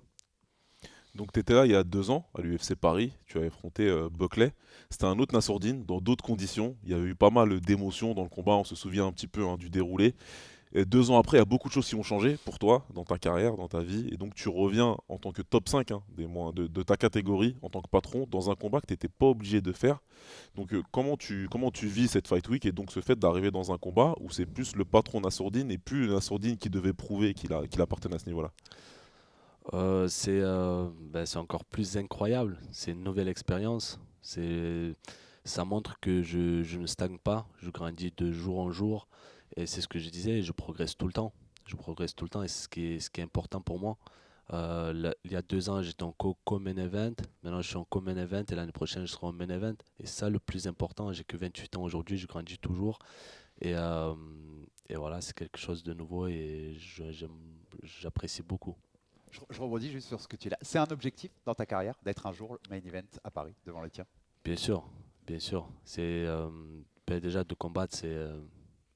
Donc tu étais là il y a 2 ans à l'UFC Paris, tu as affronté Buckley. C'était un autre Nassourdine dans d'autres conditions. Il y avait eu pas mal d'émotions dans le combat, on se souvient un petit peu du déroulé. Et 2 ans après, il y a beaucoup de choses qui ont changé pour toi, dans ta carrière, dans ta vie. Et donc tu reviens en tant que top 5 de ta catégorie, en tant que patron, dans un combat que tu n'étais pas obligé de faire. Donc comment tu vis cette Fight Week et donc ce fait d'arriver dans un combat où c'est plus le patron Nassourdine et plus Nassourdine qui devait prouver qu'il appartenait à ce niveau-là? C'est encore plus incroyable. C'est une nouvelle expérience. Ça montre que je ne stagne pas. Je grandis de jour en jour. Et c'est ce que je disais, je progresse tout le temps. Je progresse tout le temps et c'est ce qui est important pour moi. Il y a 2 ans, j'étais en co-main event. Maintenant, je suis en co-main event et l'année prochaine, je serai en main event. Et ça, le plus important, j'ai que 28 ans aujourd'hui, je grandis toujours. Et voilà, c'est quelque chose de nouveau et j'apprécie beaucoup. Je rebondis juste sur ce que tu dis là. C'est un objectif dans ta carrière d'être un jour main event à Paris devant les tiens? Bien sûr, bien sûr. Déjà de combattre,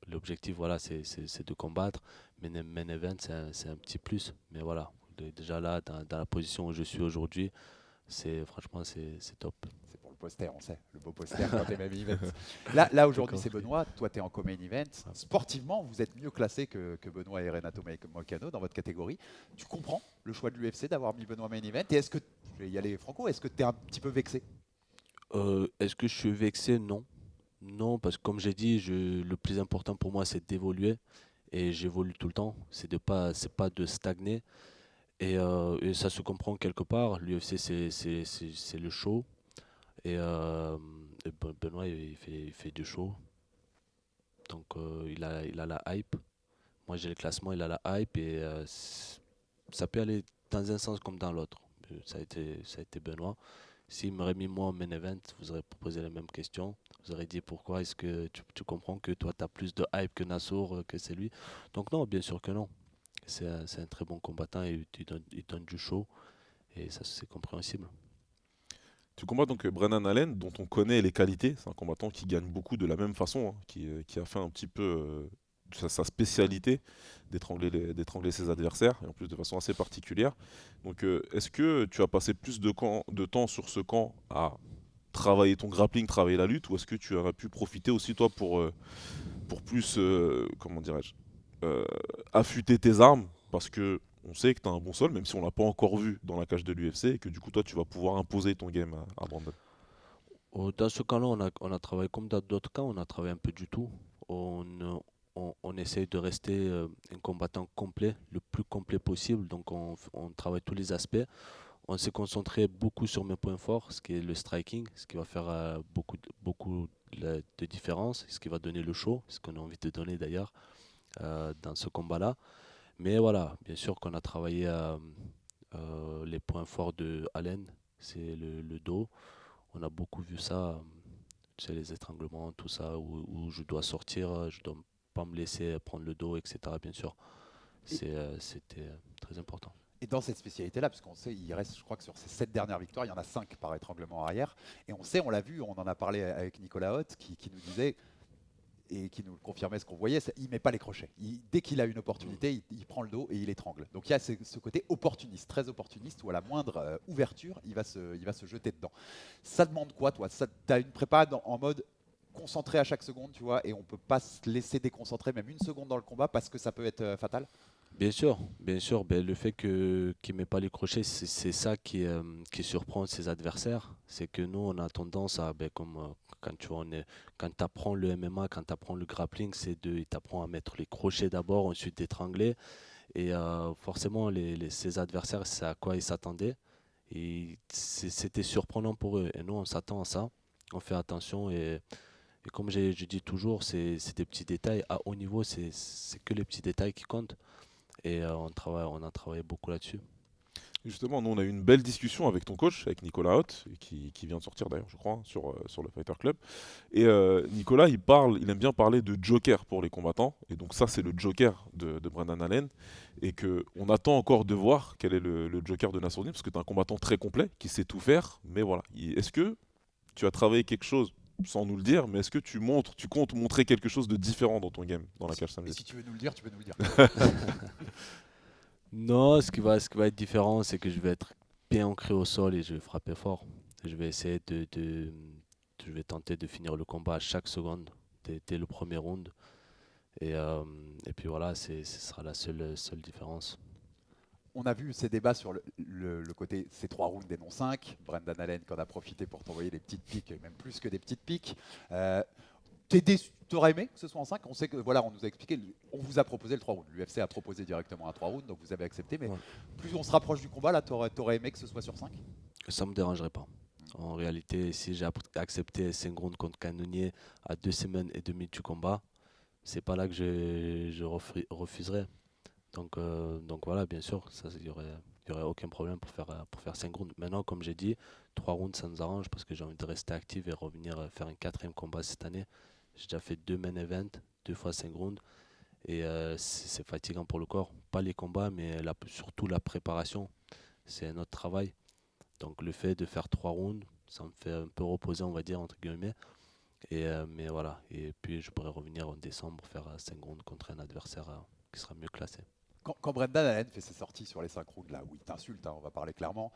l'objectif, voilà, c'est de combattre. Mais main event, c'est un petit plus. Mais voilà, déjà là, dans la position où je suis aujourd'hui, franchement, c'est top. C'est pour le poster, on sait, le beau poster quand t'es main event. Là aujourd'hui, c'est Benoît, toi t'es en co-main event. Sportivement, vous êtes mieux classé que Benoît et Renato Moicano dans votre catégorie. Tu comprends le choix de l'UFC d'avoir mis Benoît main event? Et est-ce que, je vais y aller franco, est-ce que t'es un petit peu vexé? Est-ce que je suis vexé? Non. Non, parce que comme j'ai dit, le plus important pour moi, c'est d'évoluer. Et j'évolue tout le temps. C'est pas de stagner. Et ça se comprend quelque part. L'UFC, c'est le show. Et Benoît, il fait du show. Donc, il a la hype. Moi, j'ai le classement, il a la hype. Et ça peut aller dans un sens comme dans l'autre. Ça a été Benoît. S'il m'aurait mis moi en main event, vous aurez posé les mêmes questions. Vous aurez dit pourquoi est-ce que tu comprends que toi, tu as plus de hype que Nassour, que c'est lui. Donc non, bien sûr que non. C'est un très bon combattant et il donne du show. Et ça, c'est compréhensible. Tu combats donc Brennan Allen, dont on connaît les qualités. C'est un combattant qui gagne beaucoup de la même façon, qui a fait un petit peu sa spécialité d'étrangler ses adversaires, et en plus de façon assez particulière. Donc est-ce que tu as passé plus de temps sur ce camp à travailler ton grappling, travailler la lutte, ou est-ce que tu aurais pu profiter aussi toi pour plus, comment dirais-je, affûter tes armes, parce que on sait que tu as un bon sol, même si on l'a pas encore vu dans la cage de l'UFC, et que du coup toi tu vas pouvoir imposer ton game à Brandon? Dans ce cas-là, on a travaillé comme dans d'autres cas, on a travaillé un peu du tout. On essaye de rester un combattant complet, le plus complet possible. Donc on travaille tous les aspects. On s'est concentré beaucoup sur mes points forts, ce qui est le striking, ce qui va faire beaucoup de différence, ce qui va donner le show, ce qu'on a envie de donner d'ailleurs dans ce combat-là. Mais voilà, bien sûr qu'on a travaillé les points forts de Allen, c'est le dos. On a beaucoup vu ça, tu sais, les étranglements, tout ça, où je dois sortir, je dois pas me laisser prendre le dos, etc. Bien sûr, c'était très important. Et dans cette spécialité-là, parce qu'on sait, il reste, je crois que sur ces 7 dernières victoires, il y en a 5 par étranglement arrière. Et on sait, on l'a vu, on en a parlé avec Nicolas Hoth, qui nous disait, et qui nous confirmait ce qu'on voyait, il ne met pas les crochets. Dès qu'il a une opportunité, il prend le dos et il étrangle. Donc il y a ce côté opportuniste, très opportuniste, où à la moindre ouverture, il va se jeter dedans. Ça demande quoi, toi? Tu as une prépa en mode concentré à chaque seconde, tu vois, et on ne peut pas se laisser déconcentrer même une seconde dans le combat parce que ça peut être fatal? Bien sûr, bien sûr. Ben, le fait qu'il ne met pas les crochets, c'est ça qui surprend ses adversaires. C'est que nous, on a tendance à, ben, comme quand tu vois, quand apprends le MMA, quand tu apprends le grappling, il t'apprend à mettre les crochets d'abord, ensuite d'étrangler. Et forcément, ses adversaires, c'est à quoi ils s'attendaient. Et c'était surprenant pour eux. Et nous, on s'attend à ça. On fait attention. Et comme je dis toujours, c'est des petits détails. À haut niveau, c'est que les petits détails qui comptent. Et on a travaillé beaucoup là-dessus. Justement, nous on a eu une belle discussion avec ton coach, avec Nicolas Haute, qui vient de sortir d'ailleurs, je crois, hein, sur le Fighter Club. Et Nicolas, il aime bien parler de joker pour les combattants. Et donc ça, c'est le joker de Brendan Allen. Et qu'on attend encore de voir quel est le joker de Nassourdine, parce que tu es un combattant très complet, qui sait tout faire. Mais voilà, est-ce que tu as travaillé quelque chose, sans nous le dire, mais est-ce que tu comptes montrer quelque chose de différent dans ton game, dans la cage Et samedi? si tu veux nous le dire, tu peux nous le dire. Non, ce qui va être différent, c'est que je vais être bien ancré au sol et je vais frapper fort. Je vais essayer je vais tenter de finir le combat à chaque seconde, dès le premier round. Et puis voilà, ce sera la seule différence. On a vu ces débats sur le côté ces 3 rounds et non 5. Brendan Allen qui en a profité pour t'envoyer des petites piques, et même plus que des petites piques. T'aurais aimé que ce soit en 5? On sait que, voilà, on nous a expliqué, on vous a proposé le 3 rounds. L'UFC a proposé directement un 3 rounds, donc vous avez accepté. Mais Ouais. plus on se rapproche du combat, là, t'aurais aimé que ce soit sur 5? Ça ne me dérangerait pas. En réalité, si j'ai accepté 5 rounds contre Cannonier à 2 semaines et demie du combat, c'est pas là que je refuserais. Donc voilà, bien sûr, il y aurait aucun problème pour faire 5 rounds. Maintenant, comme j'ai dit, 3 rounds, ça nous arrange parce que j'ai envie de rester actif et revenir faire un 4e combat cette année. J'ai déjà fait 2 main events, 2 fois 5 rounds. Et c'est fatigant pour le corps. Pas les combats, mais surtout la préparation. C'est notre travail. Donc le fait de faire 3 rounds, ça me fait un peu reposer, on va dire, entre guillemets. Mais voilà. Et puis je pourrais revenir en décembre pour faire 5 rounds contre un adversaire qui sera mieux classé. Quand Brendan Allen fait ses sorties sur les 5 rounds, là où il t'insulte, hein, on va parler clairement,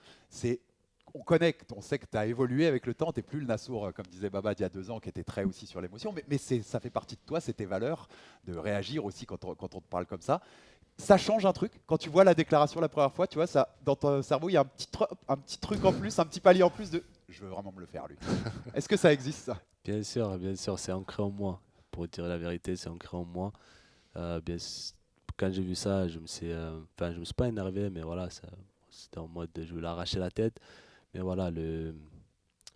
on sait que tu as évolué avec le temps, tu n'es plus le Nassour, comme disait Baba, d'il y a 2 ans, qui était très aussi sur l'émotion, mais ça fait partie de toi, c'est tes valeurs, de réagir aussi quand on te parle comme ça. Ça change un truc, quand tu vois la déclaration la première fois, tu vois, ça, dans ton cerveau, il y a un petit truc en plus, un petit palier en plus de « je veux vraiment me le faire, lui ». Est-ce que ça existe, ça? Bien sûr, c'est ancré en moi. Pour dire la vérité, c'est ancré en moi. Quand j'ai vu ça, je me suis pas énervé, mais voilà, c'était en mode je vais l'arracher la tête. Mais voilà,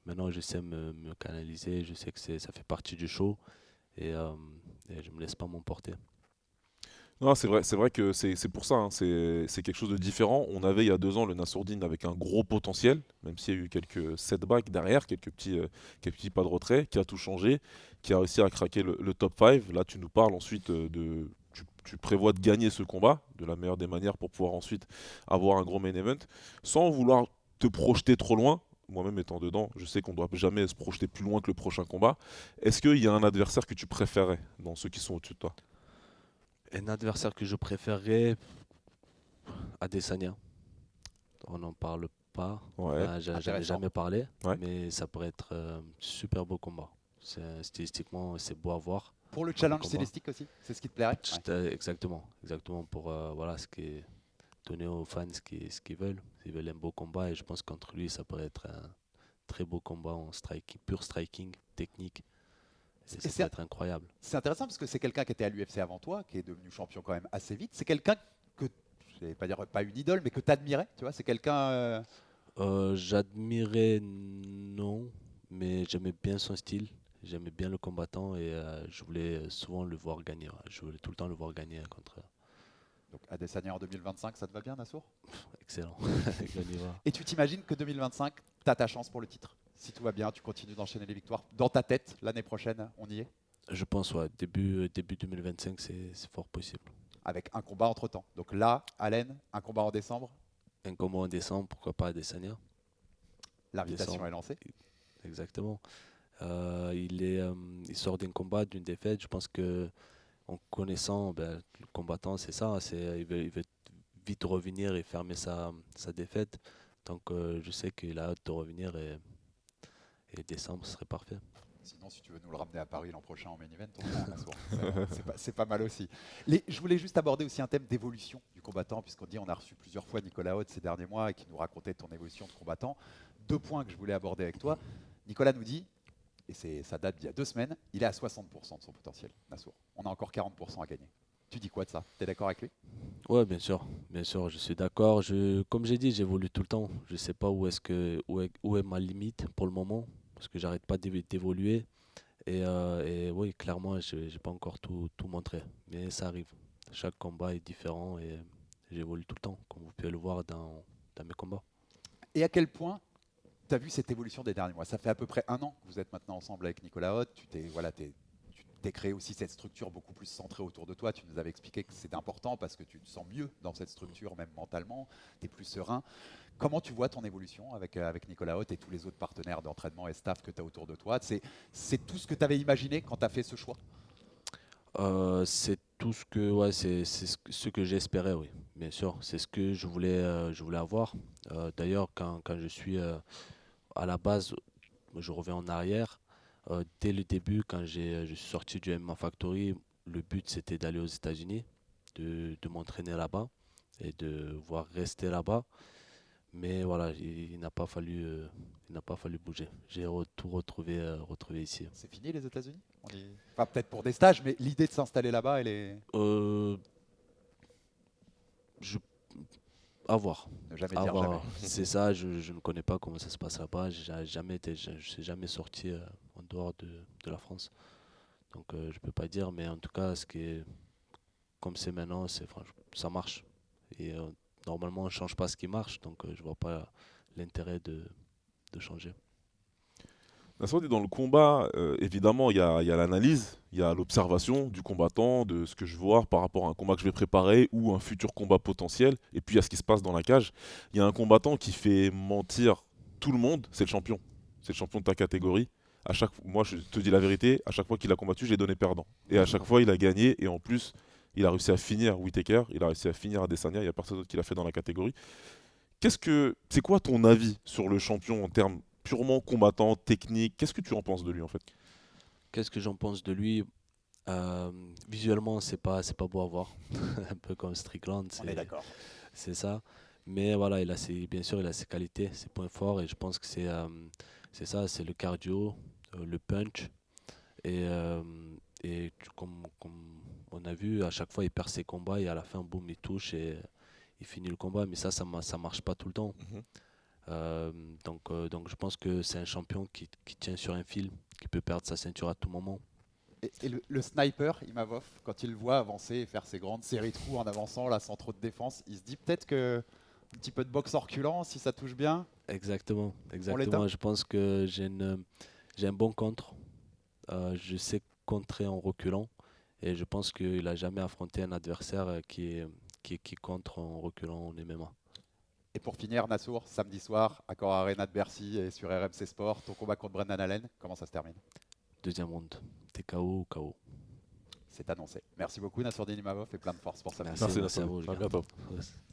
maintenant je sais me canaliser, je sais que ça fait partie du show et je me laisse pas m'emporter. Non, c'est vrai que c'est pour ça, hein, c'est quelque chose de différent. On avait il y a 2 ans le Nassourdine avec un gros potentiel, même s'il y a eu quelques setbacks derrière, quelques petits pas de retrait, qui a tout changé, qui a réussi à craquer le top 5. Là, tu nous parles ensuite tu prévois de gagner ce combat de la meilleure des manières pour pouvoir ensuite avoir un gros main event, sans vouloir te projeter trop loin. Moi-même étant dedans, je sais qu'on ne doit jamais se projeter plus loin que le prochain combat. Est-ce qu'il y a un adversaire que tu préférais dans ceux qui sont au-dessus de toi? Un adversaire que je préférerais, Adesanya. On n'en parle pas. Ouais. J'en ai Intéressant. jamais parlé, Ouais. mais ça pourrait être un super beau combat. Stylistiquement, c'est beau à voir. Pour le challenge combat. stylistique aussi, c'est ce qui te plairait? Ouais. Exactement pour voilà, ce qui est donner aux fans ce qu'ils veulent. Ils veulent un beau combat et je pense qu'entre lui, ça pourrait être un très beau combat en striking, pur striking, technique. Ça pourrait être incroyable. C'est intéressant parce que c'est quelqu'un qui était à l'UFC avant toi, qui est devenu champion quand même assez vite. C'est quelqu'un que, je vais pas dire pas une idole, mais que tu admirais, tu vois, c'est quelqu'un... J'admirais, non, mais j'aimais bien son style. J'aimais bien le combattant et je voulais souvent le voir gagner. Ouais. Je voulais tout le temps le voir gagner contre. Donc Adesanya en 2025, ça te va bien, Nassour? Excellent. On y va. Et tu t'imagines que 2025, tu as ta chance pour le titre? Si tout va bien, tu continues d'enchaîner les victoires. Dans ta tête, l'année prochaine, on y est? Je pense, ouais, début 2025, c'est fort possible. Avec un combat entre-temps. Donc là, Allen, un combat en décembre. Un combat en décembre, pourquoi pas Adesanya? L'invitation Décembre. est lancée. Exactement. Il sort d'un combat, d'une défaite. Je pense que en connaissant le combattant, c'est ça. Il veut vite revenir et fermer sa défaite. Donc je sais qu'il a hâte de revenir et décembre, ce serait parfait. Sinon, si tu veux nous le ramener à Paris l'an prochain en main event, on prend Nassour. C'est pas mal aussi. Je voulais juste aborder aussi un thème d'évolution du combattant, puisqu'on dit on a reçu plusieurs fois Nicolas Haute ces derniers mois et qui nous racontait ton évolution de combattant. 2 points que je voulais aborder avec toi. Nicolas nous dit, et ça date d'il y a 2 semaines, il est à 60% de son potentiel, Nassour. On a encore 40% à gagner. Tu dis quoi de ça? Tu es d'accord avec lui? Ouais, bien sûr, je suis d'accord. Comme j'ai dit, j'évolue tout le temps. Je ne sais pas où est ma limite pour le moment, parce que j'arrête pas d'évoluer. Et oui, clairement, je n'ai pas encore tout montré. Mais ça arrive. Chaque combat est différent et j'évolue tout le temps, comme vous pouvez le voir dans mes combats. Et à quel point tu as vu cette évolution des derniers mois? Ça fait à peu près 1 an que vous êtes maintenant ensemble avec Nicolas Haute. Tu t'es créé aussi cette structure beaucoup plus centrée autour de toi. Tu nous avais expliqué que c'est important parce que tu te sens mieux dans cette structure, même mentalement. Tu es plus serein. Comment tu vois ton évolution avec Nicolas Haute et tous les autres partenaires d'entraînement et staff que tu as autour de toi? C'est tout ce que tu avais imaginé quand tu as fait ce choix? C'est tout ce que, ouais, c'est ce que j'espérais, oui, bien sûr. C'est ce que je voulais avoir. D'ailleurs, quand je suis à la base, je reviens en arrière. Dès le début, quand je suis sorti du MMA Factory, le but c'était d'aller aux États-Unis, de m'entraîner là-bas et de voir rester là-bas. Mais voilà, il n'a pas fallu bouger. J'ai tout retrouvé ici. C'est fini les États-Unis? Enfin, peut-être pour des stages, mais l'idée de s'installer là-bas, elle est. Euh, je... À voir. Ne jamais À dire voir. jamais. C'est ça, je ne connais pas comment ça se passe là-bas. Je ne suis jamais sorti en dehors de la France. Donc je ne peux pas dire, mais en tout cas, comme c'est maintenant, ça marche. Et normalement, on ne change pas ce qui marche, donc je ne vois pas l'intérêt de changer. Nassour dit dans le combat, évidemment, il y a l'analyse, il y a l'observation du combattant, de ce que je vois par rapport à un combat que je vais préparer ou un futur combat potentiel, et puis il y a ce qui se passe dans la cage. Il y a un combattant qui fait mentir tout le monde, c'est le champion. C'est le champion de ta catégorie. Moi, je te dis la vérité, à chaque fois qu'il a combattu, j'ai donné perdant. Et à chaque fois, il a gagné, et en plus, il a réussi à finir Whittaker, il a réussi à finir Adesanya, il n'y a personne d'autre qui l'a fait dans la catégorie. C'est quoi ton avis sur le champion en termes purement combattant, technique? Qu'est-ce que tu en penses de lui en fait? Qu'est-ce que j'en pense de lui? Visuellement, c'est pas beau à voir. Un peu comme Strickland, On est d'accord. c'est ça. Mais voilà, bien sûr, il a ses qualités, ses points forts, et je pense que c'est ça, c'est le cardio, le punch. Comme on a vu, à chaque fois, il perd ses combats et à la fin, boum, il touche et il finit le combat. Mais ça marche pas tout le temps. Donc je pense que c'est un champion qui tient sur un fil, qui peut perdre sa ceinture à tout moment. Et le sniper, Imavov, quand il le voit avancer et faire ses grandes séries de coups en avançant là sans trop de défense, il se dit peut-être que un petit peu de boxe en reculant, si ça touche bien. Exactement. l'éteint. Je pense que j'ai un bon contre. Je sais contrer en reculant et je pense qu'il n'a jamais affronté un adversaire qui contre en reculant en MMA. Et pour finir, Nassour, samedi soir, Accor Arena de Bercy et sur RMC Sport, ton combat contre Brendan Allen, comment ça se termine? Deuxième round. TKO ou KO. C'est annoncé. Merci beaucoup Nassourdine Imavov et plein de force pour samedi. Merci à vous. Les À gars. bientôt.